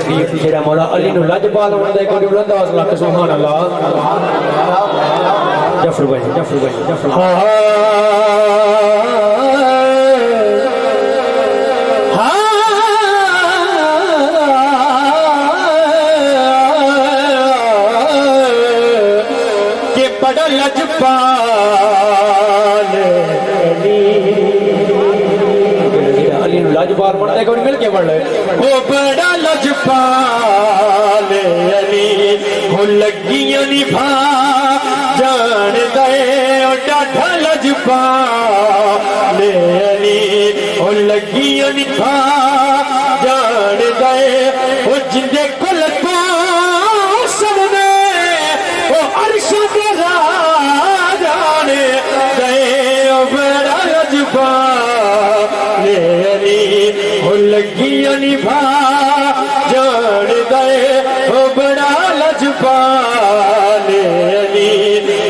جڑا مولا علی نو لاجپال ہوندے کوئی بلند آواز لا کے سبحان اللہ جعفر بھائی کہ بڑا لجپال علی نو لاجپال بنتا ہے کوئی مل کے پڑھ لے وہ بڑا لجپال علی ہو لگیاں نبھا جان دے او ڈاڈھا لجپال علی ہو لگیاں نبھا جان دے او جندے کل کو سمنے او عرش تیرا جان دے او بڑا لجپال علی ہو لگیاں نبھا جان دے او بڑا لجپال علی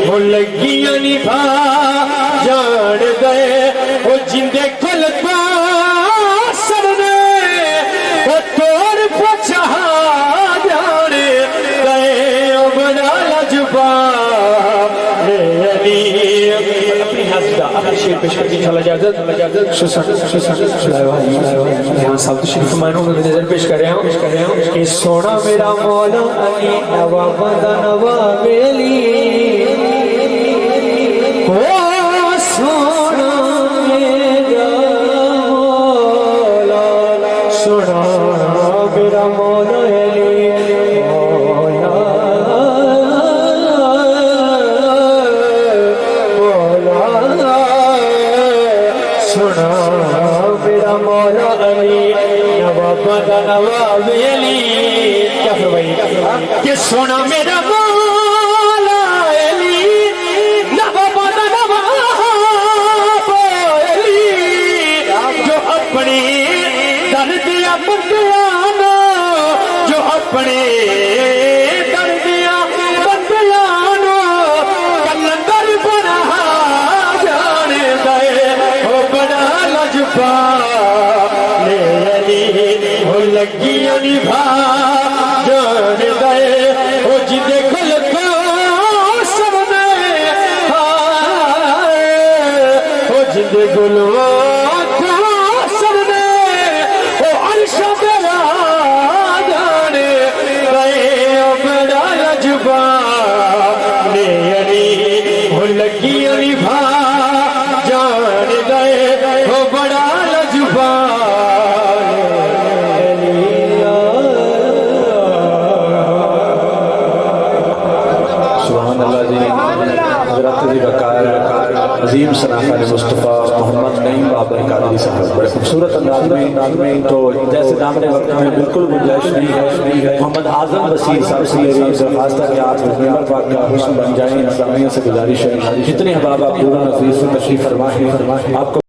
ہو لگیاں نبھا جان دے او جندے کل کو سمنے او توڑ پچھا جان دے او بڑا لجپال علی اپنی حضرت اپنی شیر پیش کر کے چلا جاجت سالت شریف مانوں میں نظر پیش کر رہا ہوں کہ سونا میرا مولا علی نواب دا نواب علی سونا میرا مولا سونا میرا مولا علی سونا میرا مولا علی نواب دا نواب علی کیا فرمائی کہ سونا میرا مولا علی نواب دا نواب علی جو اپنی دردیا بندیاں جو اپنے دردیا بندیاں کلندر بنا جان دے او بڑا لجپال علی ہو لگیاں نبھا جان دے او جندے کل کو سمنے او جندے کل کو سمنے او عرش تیرا جان دے او بڑا لجپال علی ہو لگیاں نبھا جان دے او بڑا لجپال علی سبحان اللہ جی حضرت جی بکار عظیم صنافہ مصطفیٰ محمد نعیم بابر قادری صاحب بڑے خوبصورت انداز میں تو جیسے دامنے وقت میں بالکل گنجائش نہیں ہے محمد اعظم وسیع صاحب سے میری درخواست ہے کہ آپ ممبر پاک کا حسن بن جائیں اسلامیہ سے گزارش ہے جتنے احباب آپ دور و نزدیک سے تشریف فرما ہے آپ کو